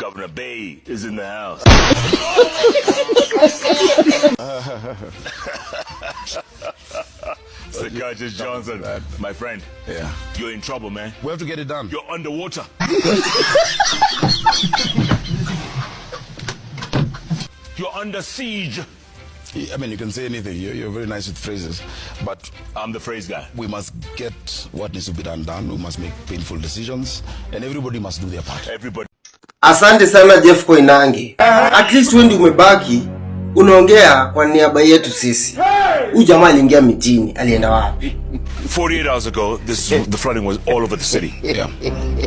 Governor Bay is in the house. Sakaja Johnson, my friend. Yeah. You're in trouble, man. We have to get it done. You're underwater. You're under siege. I mean, you can say anything. You're very nice with phrases. But I'm the phrase guy. we must get what needs to be done. We must make painful decisions. And everybody must do their part. Everybody. Asante sana Jeff Koinange. At least wewe umebaki unaongea kwa niaba yetu sisi. Huyu jamaa aliingia mitini, alienda wapi? 48 hours ago, the flooding was all over the city. Yeah.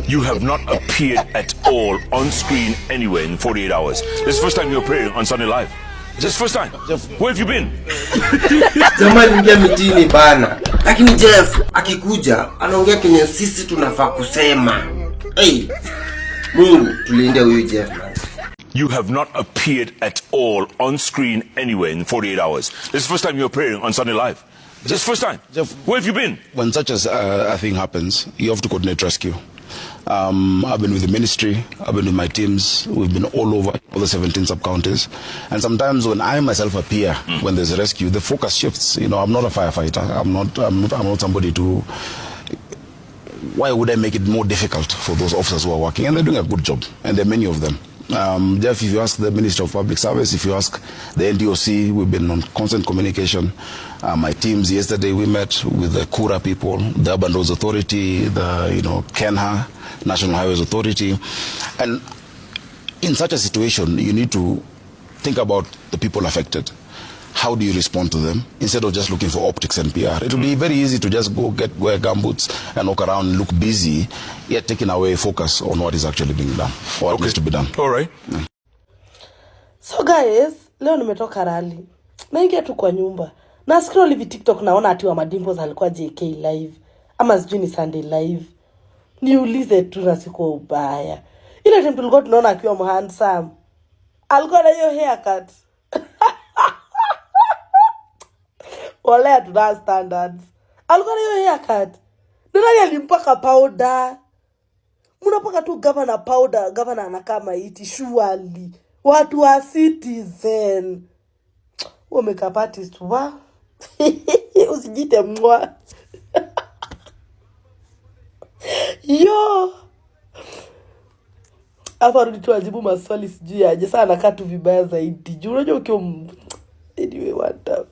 You have not appeared at all on screen anywhere in 48 hours. This is the first time you're appearing on Sunday Live. This is the first time. Where have you been? Jamaa aliingia mitini bana. Lakini Jeff akikuja anaongea kenye sisi tunafaa kusema. Hey. Mungu tulinde huyu Jeff man. You have not appeared at all on screen anywhere in 48 hours. This is the first time you're appearing on Sunday Live. This is the first time. Jeff, where have you been? When such a thing happens, you have to coordinate rescue. I've been with the ministry, I've been with my teams, we've been all over all the 17 sub-counties. And sometimes when I myself appear, when there's a rescue, the focus shifts. You know, I'm not a firefighter. I'm not somebody to... Why would I make it more difficult for those officers who are working? And they're doing a good job, and there are many of them. Jeff, if you ask the Minister of Public Service, if you ask the NDOC, we've been on constant communication. My teams, yesterday we met with the Kura people, the Urban Roads Authority, the KENHA, National Highways Authority. And in such a situation, you need to think about the people affected. How do you respond to them instead of just looking for optics and PR? It will be very easy to just wear gumboots and walk around and look busy, yet taking away focus on what is actually being done or what needs to be done. All right. Yeah. So guys, leo nimetoka rally. Naingia tu kwa nyumba. Na scroll hivi TikTok naona ati wa Madimpos alikuwa JK live. Ama sijui ni Sunday live. Niulize tu na siko ubaya. Ile time tulikuwa tunaona akiwa handsome. Alikuwa na hiyo haircut. Wale tuna standards. Alikuwa na hiyo haircut. Nani alimpaka powder? Munapaka tu governor powder, governor anakaa maiti surely. Watu wa citizen. Makeup artist wa. Usijite mwa. Yo. Hapa rudi tu ajibu maswali sijui aje. Sasa anakaa tu vibaya zaidi. Unajua ukiwa anyway one time.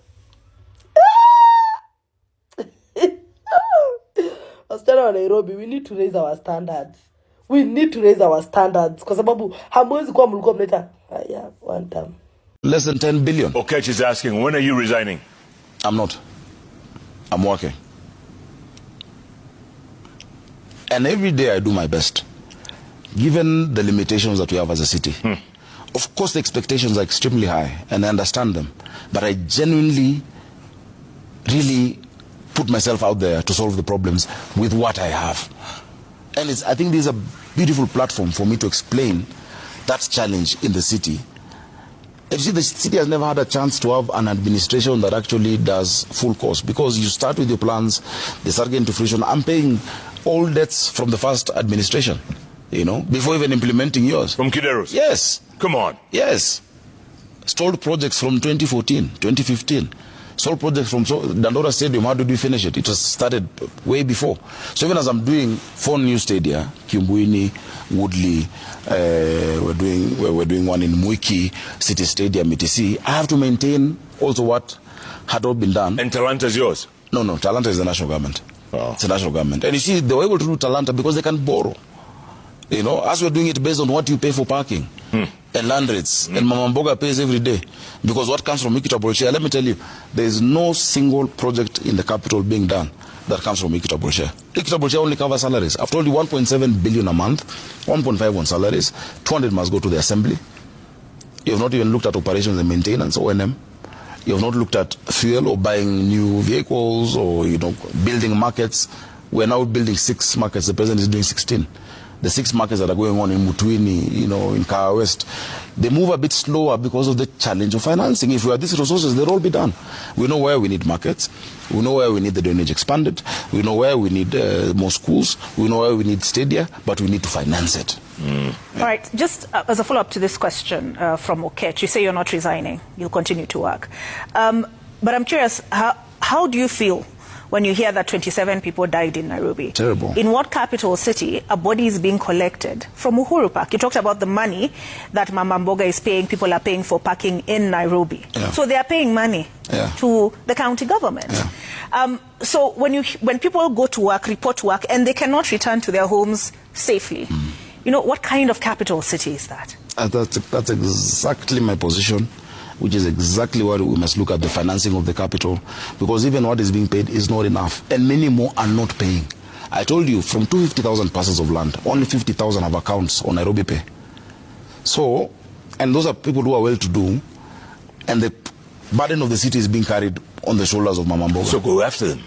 Wasichana wa Nairobi, we need to raise our standards. We need to raise our standards. Kwa sababu hamwezi kuwa mlikuwa mleta one time. Less than 10 billion. Okech is asking, when are you resigning? I'm not. I'm working. And every day I do my best. Given the limitations that we have as a city. Of course the expectations are extremely high and I understand them. But I genuinely, really put myself out there to solve the problems with what I have. And I think this is a beautiful platform for me to explain that challenge in the city. And you see, the city has never had a chance to have an administration that actually does full course. Because you start with your plans, they start getting to fruition. I'm paying all debts from the first administration, before even implementing yours. From Kideros? Yes. Come on. Yes. Stalled projects from 2014, 2015. Stalled projects from Dandora Stadium, how did we finish it? It was started way before. So even as I'm doing 4 new stadia, Kiumbuini, Woodley, we're doing one in Mwiki, City Stadium, etc. I have to maintain also what had all been done. And Talanta is yours? No, Talanta is the national government. Oh. It's the national government. And you see, they were able to do Talanta because they can borrow. As we're doing it based on what you pay for parking and land rates. And Mama Mboga pays every day. Because what comes from Ikitabolshare, let me tell you, there is no single project in the capital being done that comes from Ikitabolshare. Ikitabolshare only covers salaries. I've told you 1.7 billion a month, 1.5 on salaries, 200 must go to the assembly. You have not even looked at operations and maintenance, O&M. You have not looked at fuel or buying new vehicles or, building markets. We're now building 6 markets. The president is doing 16. The 6 markets that are going on in Mutuini, in Kawa West, they move a bit slower because of the challenge of financing. If we have these resources, they'll all be done. We know where we need markets. We know where we need the drainage expanded. We know where we need more schools. We know where we need stadia, but we need to finance it. All right, just as a follow-up to this question from Okech, you say you're not resigning, you'll continue to work. But I'm curious, how do you feel when you hear that 27 people died in Nairobi? Terrible. In what capital city a body is being collected from Uhuru Park? You talked about the money that Mama Mboga is paying, people are paying for parking in Nairobi. Yeah. So they are paying money to the county government. Yeah. So when people go to work, report to work, and they cannot return to their homes safely, you know, what kind of capital city is that? That's exactly my position, which is exactly what we must look at, the financing of the capital, because even what is being paid is not enough, and many more are not paying. I told you, from 250,000 parcels of land, only 50,000 have accounts on Nairobi Pay. So, and those are people who are well-to-do, and the burden of the city is being carried on the shoulders of Mama Mboga. So go after them.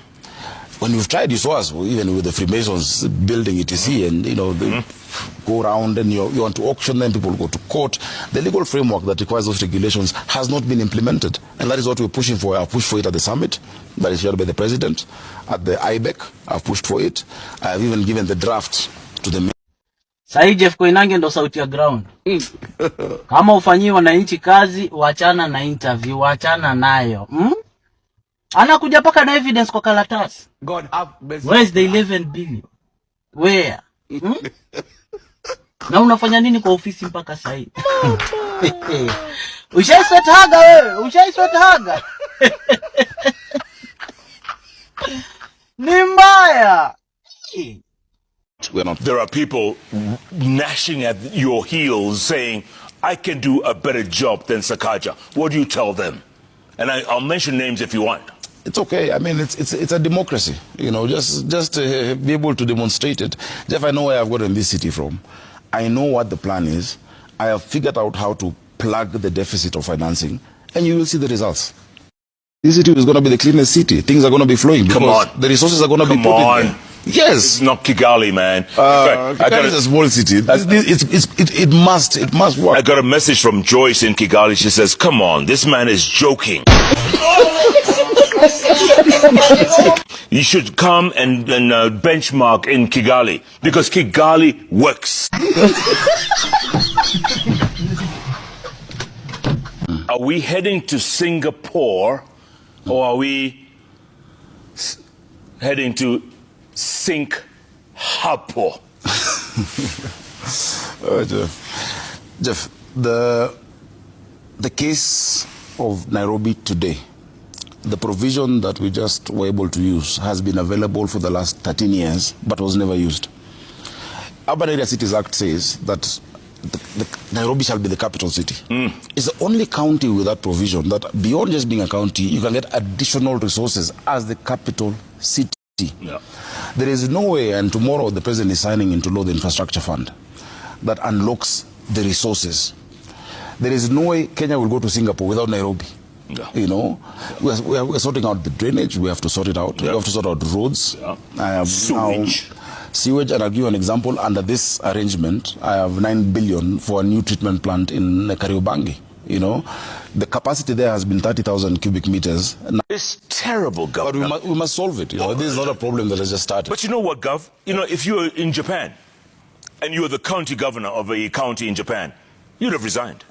When you've tried, you saw us, even with the Freemasons building etc., and you know, they go around and you want to auction them, people go to court. The legal framework that requires those regulations has not been implemented, and that is what we're pushing for. I've pushed for it at the summit that is shared by the president, at the IBEC, I've pushed for it. I've even given the draft to the Sahi Jeff Koinange Ndio Sauti ya ground. Kama ufanyii wananchi kazi, wachana na interview, wachana nayo. Anakuja paka na evidence kwa karatasi. God have mercy. Where is the 11 billion? Where? Na unafanya nini kwa ofisi mpaka sahi? Ushaiswet haga wewe, ushaiswet haga. Ni mbaya. There are people gnashing at your heels saying, I can do a better job than Sakaja. What do you tell them? And I'll mention names if you want. It's okay. I mean, it's a democracy. You know, just be able to demonstrate it. Jeff, I know where I've gotten this city from. I know what the plan is. I have figured out how to plug the deficit of financing, and you will see the results. This city is going to be the cleanest city. Things are going to be flowing because Come on. the resources are going to be put in there. Yes. It's not Kigali, man. Kigali is a small city. It must work. I got a message from Joyce in Kigali. She says, come on, this man is joking. You should come and benchmark in Kigali, because Kigali works. Are we heading to Singapore, or are we heading to Sink-Hapo? Jeff, the case of Nairobi today, the provision that we just were able to use has been available for the last 13 years, but was never used. Urban Area Cities Act says that Nairobi shall be the capital city. It's the only county with that provision that beyond just being a county, you can get additional resources as the capital city. Yeah. There is no way, and tomorrow the president is signing into law the infrastructure fund that unlocks the resources. There is no way Kenya will go to Singapore without Nairobi. Yeah. You know, we're sorting out the drainage. We have to sort it out. Yeah. We have to sort out roads. Yeah. Sewage. Sewage, and I'll give you an example. Under this arrangement, I have 9 billion for a new treatment plant in Kariobangi. You know, the capacity there has been 30,000 cubic meters. It's terrible, Gov. But we must solve it. You know, this is not a problem that has just started. But you know what, Gov? You know, if you were in Japan and you were the county governor of a county in Japan, you'd have resigned.